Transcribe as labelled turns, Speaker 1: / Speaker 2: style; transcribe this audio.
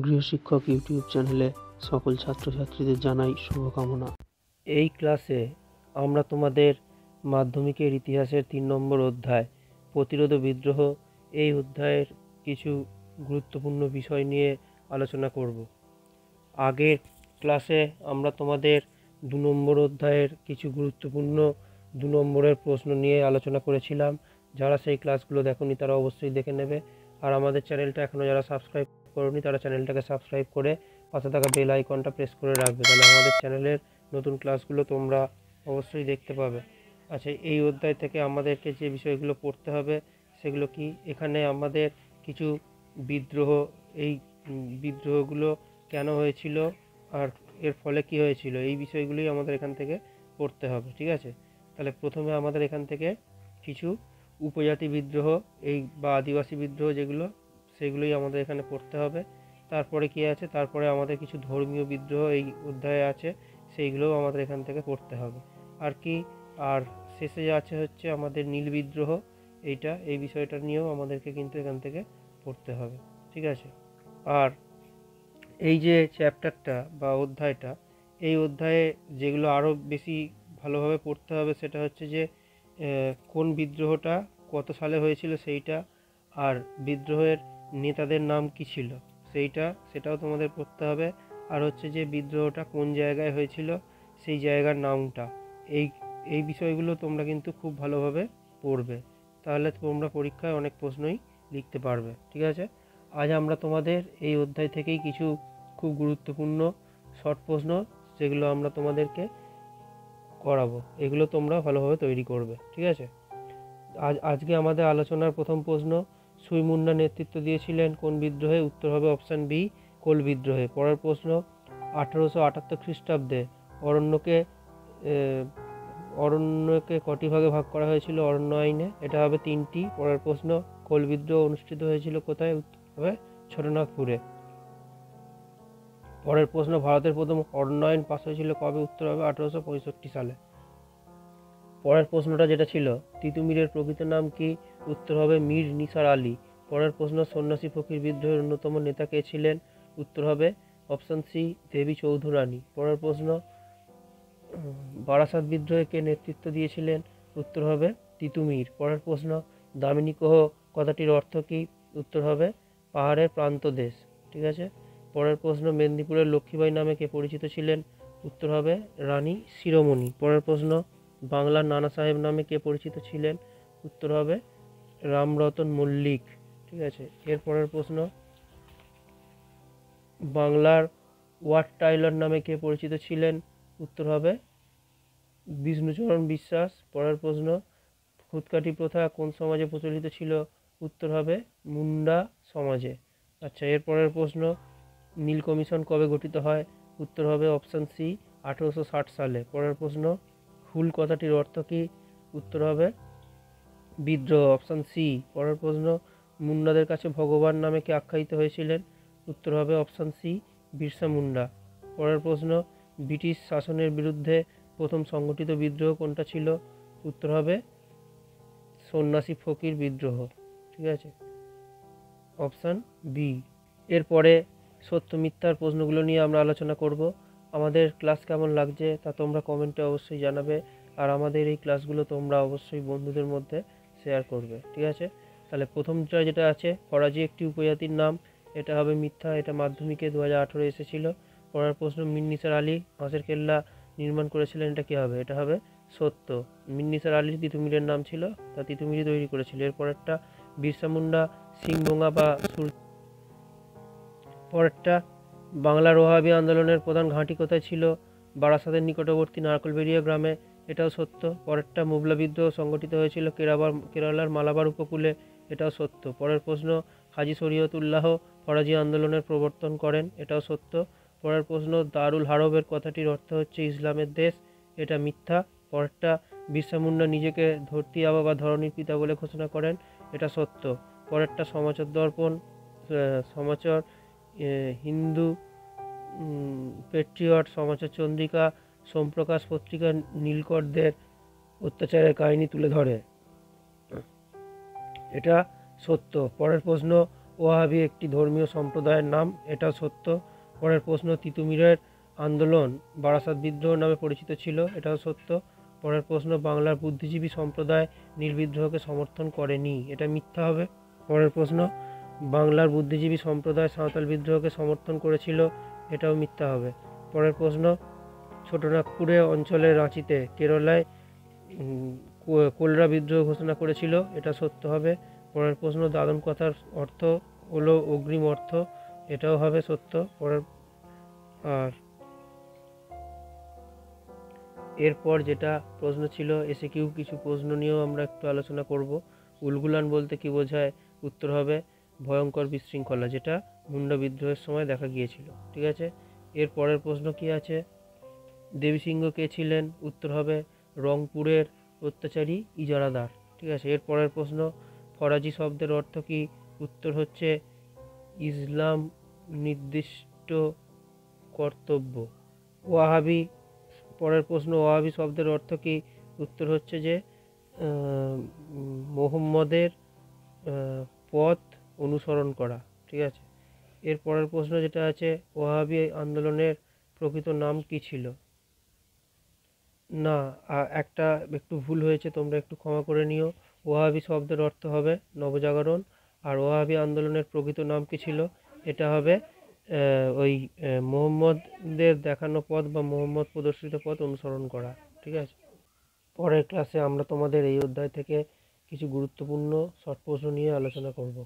Speaker 1: গৃহশিক্ষক YouTube চ্যানেলে সকল ছাত্রছাত্রীদের জানাই শুভকামনা। এই ক্লাসে আমরা তোমাদের মাধ্যমিকের ইতিহাসের 3 নম্বর অধ্যায় প্রতিরোধ ও বিদ্রোহ এই অধ্যায়ের কিছু গুরুত্বপূর্ণ বিষয় নিয়ে আলোচনা করব। আগের ক্লাসে আমরা তোমাদের 2 নম্বর অধ্যায়ের কিছু গুরুত্বপূর্ণ 2 নম্বরের প্রশ্ন নিয়ে আলোচনা করেছিলাম। যারা সেই ক্লাসগুলো দেখোনি তারা অবশ্যই দেখে নেবে। আর আমাদের চ্যানেলটা এখনও যারা সাবস্ক্রাইব করোনি তারা চ্যানেলটাকে সাবস্ক্রাইব করে পাশে থাকা বেল আইকনটা প্রেস করে রাখবে, তাহলে আমাদের চ্যানেলের নতুন ক্লাসগুলো তোমরা অবশ্যই দেখতে পাবে। আচ্ছা, এই অধ্যায় থেকে আমাদেরকে যে বিষয়গুলো পড়তে হবে সেগুলো কি? এখানে আমাদের কিছু বিদ্রোহ, এই বিদ্রোহগুলো কেন হয়েছিল আর এর ফলে কি হয়েছিল, এই বিষয়গুলোই আমাদের এখান থেকে পড়তে হবে। ঠিক আছে, তাহলে প্রথমে আমাদের এখান থেকে কিছু উপজাতি বিদ্রোহ এই বা আদিবাসী বিদ্রোহ যেগুলো, সেগুলোই আমাদের এখানে পড়তে হবে। তারপরে কি আছে, তারপরে আমাদের কিছু ধর্মীয় বিদ্রোহ এই অধ্যায়ে আছে, সেইগুলোও আমাদের এখান থেকে পড়তে হবে। আর কি, আর শেষে আছে হচ্ছে আমাদের নীল বিদ্রোহ, এই বিষয়টা নিয়েও আমাদেরকে কিন্তু এখান থেকে পড়তে হবে। ঠিক আছে, আর এই যে চ্যাপ্টারটা বা অধ্যায়টা, এই অধ্যায়ে যেগুলো আরও বেশি ভালোভাবে পড়তে হবে সেটা হচ্ছে যে কোন বিদ্রোহটা কত সালে হয়েছিল সেইটা, আর বিদ্রোহের নেতাদের নাম কি ছিল সেটাও তোমাদের পড়তে হবে। আর হচ্ছে যে বিদ্রোহটা কোন জায়গায় হয়েছিল সেই জায়গার নামটা, এই বিষয়গুলো তোমরা কিন্তু খুব ভালোভাবে পড়বে, তাহলে তোমরা পরীক্ষায় অনেক প্রশ্নই লিখতে পারবে। ঠিক আছে, আজ আমরা তোমাদের এই অধ্যায় থেকেই কিছু খুব গুরুত্বপূর্ণ শর্ট প্রশ্ন যেগুলো আমরা তোমাদেরকে করাবো, এগুলো তোমরা ভালোভাবে তৈরি করবে। ঠিক আছে, আজকে আমাদের আলোচনার প্রথম প্রশ্ন, সুই মুন্ডা নেতৃত্ব দিয়েছিলেন কোন বিদ্রোহে? উত্তর হবে অপশান বি, কোল বিদ্রোহে। পরের প্রশ্ন, 1878 খ্রিস্টাব্দে অরণ্যকে কটি ভাগে ভাগ করা হয়েছিল অরণ্য আইনে? এটা হবে 3টি। পরের প্রশ্ন, কোল বিদ্রোহ অনুষ্ঠিত হয়েছিল কোথায়? উত্তর হবে ছোটনাগপুরে। পরের প্রশ্ন, ভারতের প্রথম অরণ্য আইন পাস হয়েছিল কবে? উত্তর হবে 1865 সালে। পরের প্রশ্নটা যেটা ছিল, তিতুমিরের প্রকৃত নাম কি? উত্তর হবে মীর নিসার আলী। পরের প্রশ্ন, সন্ন্যাসী ফকির বিদ্রোহের অন্যতম নেতা কে ছিলেন? উত্তর হবে অপশান সি, দেবী চৌধুরানী। পরের প্রশ্ন, বারাসাত বিদ্রোহে কে নেতৃত্ব দিয়েছিলেন? উত্তর হবে তিতুমির। পরের প্রশ্ন, দামিনী কোহ কথাটির অর্থ কী? উত্তর হবে পাহাড়ের প্রান্ত দেশ। ঠিক আছে, পরের প্রশ্ন, মেদিনীপুরের লক্ষ্মীবাঈ নামে কে পরিচিত ছিলেন? উত্তর হবে রানী শিরোমণি। পরের প্রশ্ন, বাংলার নানা সাহেব নামে কে পরিচিত ছিলেন? উত্তর হবে রামরতন মল্লিক। ঠিক আছে, এর পরের প্রশ্ন, বাংলার ওয়াট টাইলর নামে কে পরিচিত ছিলেন? উত্তর হবে বিষ্ণুচরণ বিশ্বাস। পরের প্রশ্ন, খুদকাঠি প্রথা কোন সমাজে প্রচলিত ছিল? উত্তর হবে মুন্ডা সমাজে। আচ্ছা, এর পরের প্রশ্ন, নীল কমিশন কবে গঠিত হয়? উত্তর হবে অপশান সি, 1860 সালে। পরের প্রশ্ন, হুল কথাটির অর্থ কী? উত্তর হবে বিদ্রোহ, অপশান সি। পরের প্রশ্ন, মুন্ডাদের কাছে ভগবান নামে কে আখ্যায়িত হয়েছিলেন? উত্তর হবে অপশান সি, বিরসা মুন্ডা। পরের প্রশ্ন, ব্রিটিশ শাসনের বিরুদ্ধে প্রথম সংগঠিত বিদ্রোহ কোনটা ছিল? উত্তর হবে সন্ন্যাসী ফকির বিদ্রোহ। ঠিক আছে, অপশান বি। এরপরে সত্য মিথ্যার প্রশ্নগুলো নিয়ে আমরা আলোচনা করব। আমাদের ক্লাস কেমন লাগছে তা তোমরা কমেন্টে অবশ্যই জানাবে, আর আমাদের এই ক্লাসগুলো তোমরা অবশ্যই বন্ধুদের মধ্যে শেয়ার করবে। ঠিক আছে, তাহলে প্রথমটা যেটা আছে, ফরাজি একটি উপজাতির নাম, এটা হবে মিথ্যা, এটা মাধ্যমিকে 2018 এসেছিল। পরের প্রশ্ন, মীর নিসার আলী বাঁশের কেল্লা নির্মাণ করেছিলেন, এটা কী হবে? এটা হবে সত্য, মীর নিসার আলী তিতুমিরের নাম ছিল, তা তিতুমিরই তৈরি করেছিল। এরপরেরটা, বিরসা মুন্ডা সিংভোঙা বা পরেরটা, বাংলার ওহাবি আন্দোলনের প্রধান ঘাঁটি কোথায় ছিল? বারাসাতের নিকটবর্তী নারকেলবেড়িয়া গ্রামে, এটাও সত্য। পরেরটা, মুবলা বিদ্রোহ সংগঠিত হয়েছিল কেরালার মালাবার উপকূলে, এটাও সত্য। পরের প্রশ্ন, হাজি শরীয়তুল্লাহ ফরাজি আন্দোলনের প্রবর্তন করেন, এটাও সত্য। পরের প্রশ্ন, দারুল হারবের কথাটির অর্থ হচ্ছে ইসলামের দেশ, এটা মিথ্যা। পরেরটা, বিরসা মুন্ডা নিজেকে ধরতি আবা বা ধরণীর পিতা বলে ঘোষণা করেন, এটা সত্য। পরেরটা, সমাচার দর্পণ, সমাচার, হিন্দু পেট্রিয়ট, সমাচার চন্দ্রিকা, সোমপ্রকাশ পত্রিকা নীলকরদের অত্যাচারের কাহিনী তুলে ধরে, এটা সত্য। পরের প্রশ্ন, ওয়াহাবি একটি ধর্মীয় সম্প্রদায়ের নাম, এটাও সত্য। পরের প্রশ্ন, তিতুমিরের আন্দোলন বারাসাত বিদ্রোহ নামে পরিচিত ছিল, এটাও সত্য। পরের প্রশ্ন, বাংলার বুদ্ধিজীবী সম্প্রদায় নীল বিদ্রোহকে সমর্থন করেনি, এটা মিথ্যা হবে। পরের প্রশ্ন, বাংলার বুদ্ধিজীবী সম্প্রদায় সাঁওতাল বিদ্রোহকে সমর্থন করেছিল, এটাও মিথ্যা হবে। পরের প্রশ্ন, ছোটনাগপুরে অঞ্চলের রাঁচিতে কেরালায় কোলরা বিদ্রোহ ঘোষণা করেছিল, এটা সত্য হবে। পরের প্রশ্ন, দাদন কথার অর্থ হলো অগ্রিম অর্থ, এটাও হবে সত্য। আর এরপর যেটা প্রশ্ন ছিল এসিকিউ কিছু প্রশ্ন নিয়েও আমরা একটু আলোচনা করব। উলগুলান বলতে কি বোঝায়? উত্তর হবে ভয়ঙ্কর বিশৃঙ্খলা, যেটা মুন্ডা বিদ্রোহের সময় দেখা গিয়েছিল। ঠিক আছে, এর পরের প্রশ্ন কি আছে? দেবী সিংহ কে ছিলেন? উত্তর হবে রংপুরের অত্যাচারী ইজারাদার। ঠিক আছে, এর পরের প্রশ্ন, ফরাজি শব্দের অর্থ কি? উত্তর হচ্ছে ইসলাম নির্দিষ্ট কর্তব্য। ওয়াহাবি, পরের প্রশ্ন, ওয়াহাবি শব্দের অর্থ কি? উত্তর হচ্ছে যে মোহাম্মদের পথ অনুসরণ করা। ঠিক আছে, এর পরের প্রশ্ন যেটা আছে, ওয়াহাবি আন্দোলনের প্রকৃত নাম কি ছিল? না, একটা একটু ভুল হয়েছে, তোমরা একটু ক্ষমা করে নিও। ওয়াহাবি শব্দের অর্থ হবে নবজাগরণ, আর ওয়াহাবি আন্দোলনের প্রকৃত নাম কি ছিল? এটা হবে ওই মোহাম্মদের দেখানো পথ বা মোহাম্মদ প্রদর্শিত পথ অনুসরণ করা। ঠিক আছে, পরের ক্লাসে আমরা তোমাদের এই অধ্যায় থেকে কিছু গুরুত্বপূর্ণ শর্ট প্রশ্ন নিয়ে আলোচনা করব।